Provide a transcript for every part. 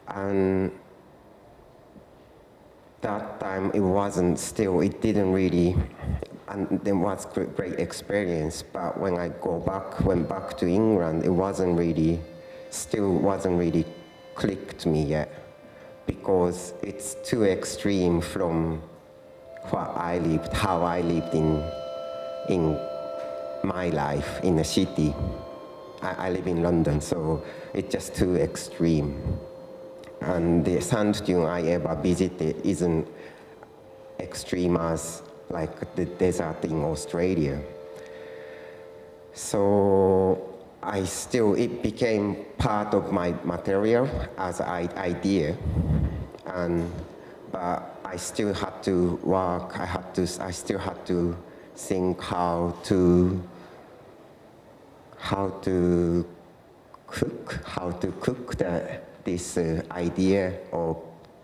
And that time it didn't really, and there was great experience, but when I went back to England, it still wasn't really clicked me yet, because it's too extreme from how I lived in my life in a city. I live in London, so it's just too extreme. And the sand dune I ever visited isn't extreme as like the desert in Australia. So it became part of my material as an idea, but I still had to work. I still had to think how to cook this idea of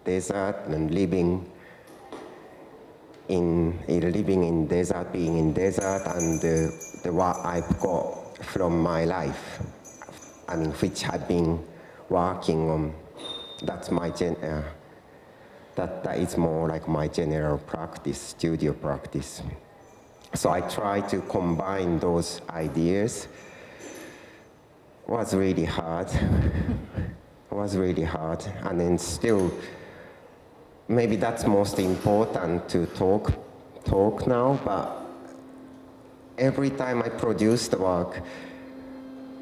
desert and living in desert, being in desert, and the what I've got from my life, which I've been working on. That's my that is more like my general practice, studio practice. So I try to combine those ideas. It was really hard. And then still, maybe that's most important to talk now, but every time I produce the work,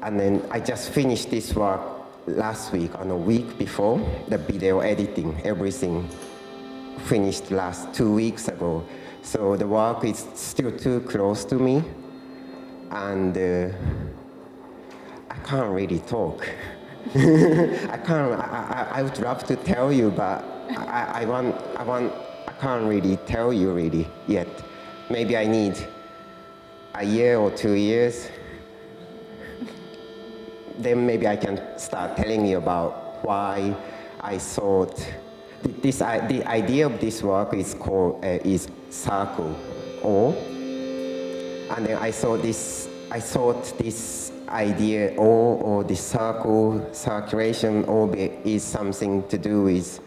and then I just finished this work last week, and a week before, the video editing, everything finished 2 weeks ago. So the work is still too close to me, and I can't really talk. I would love to tell you, but I can't really tell you really yet. Maybe I need a year or 2 years. Then maybe I can start telling you about why I thought the idea of this work is called is circle, and then I thought this idea or the circulation orbit is something to do with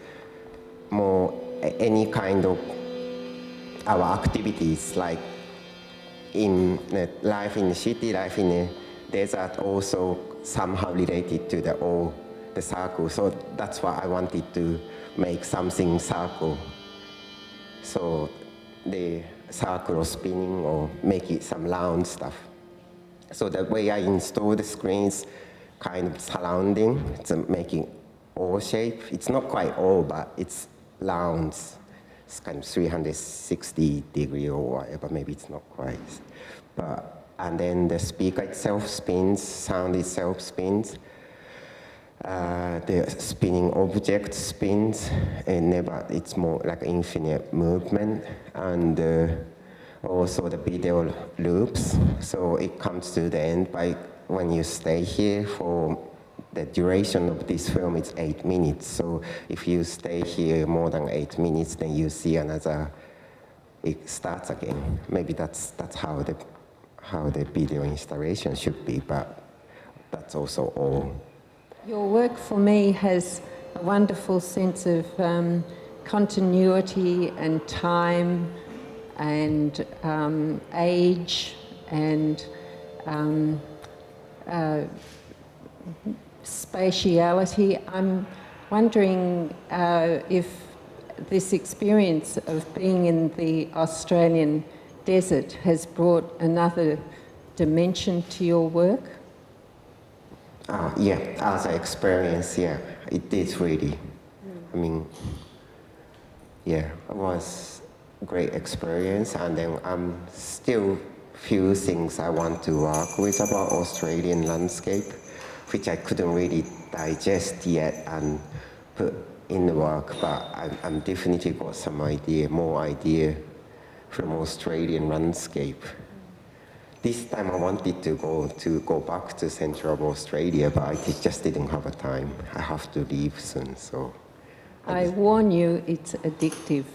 more any kind of our activities, like in life in the city, life in the desert, also somehow related to the circle. So that's why I wanted to make something circle. So the circle spinning or make it some round stuff. So the way I install the screens, kind of surrounding, it's making O shape. It's not quite O, but it's rounds. It's kind of 360 degree or whatever, maybe it's not quite. And then the speaker itself spins, sound itself spins. The spinning object spins, and it's more like infinite movement. And also the video loops, so it comes to the end when you stay here for the duration of this film. It's 8 minutes. So if you stay here more than 8 minutes, then you see it starts again. Maybe that's how the video installation should be, but that's also all. Your work for me has a wonderful sense of continuity and time and age and spatiality. I'm wondering if this experience of being in the Australian desert has brought another dimension to your work? Yeah, as an experience, yeah, it did really. I mean, yeah, it was a great experience, and then still few things I want to work with about Australian landscape, which I couldn't really digest yet and put in the work, but I'm definitely got some more idea from Australian landscape. This time I wanted to go back to Central Australia, but I just didn't have a time. I have to leave soon, so. I warn you, it's addictive.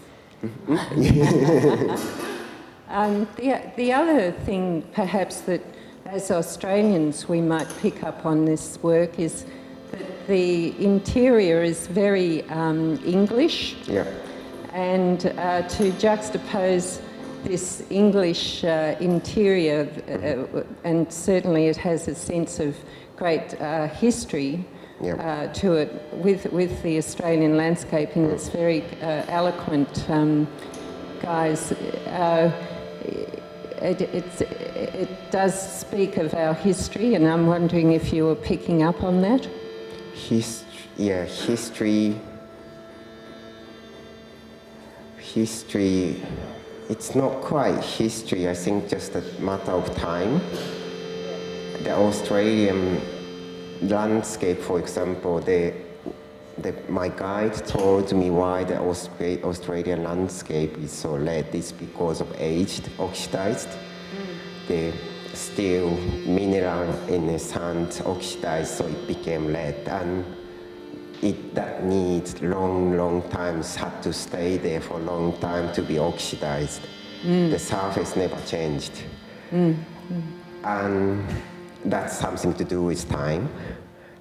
The other thing, perhaps, that as Australians we might pick up on this work is that the interior is very English. Yeah. And to juxtapose this English interior, and certainly it has a sense of great history to it, with the Australian landscape in its very eloquent guise. It does speak of our history, and I'm wondering if you were picking up on that. History, it's not quite history, I think just a matter of time. The Australian landscape, for example, my guide told me why the Australian landscape is so red. It's because of aged, oxidized. The steel mineral in the sand oxidized, so it became red. And that needs long times, had to stay there for a long time to be oxidized. The surface never changed. And that's something to do with time.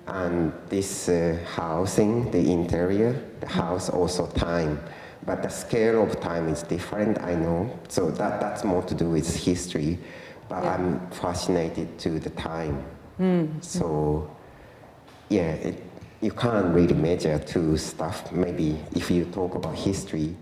And this housing, the interior, the house also time. But the scale of time is different, I know. So that's more to do with history. But I'm fascinated to the time. So, yeah, you can't really measure two stuff. Maybe if you talk about history,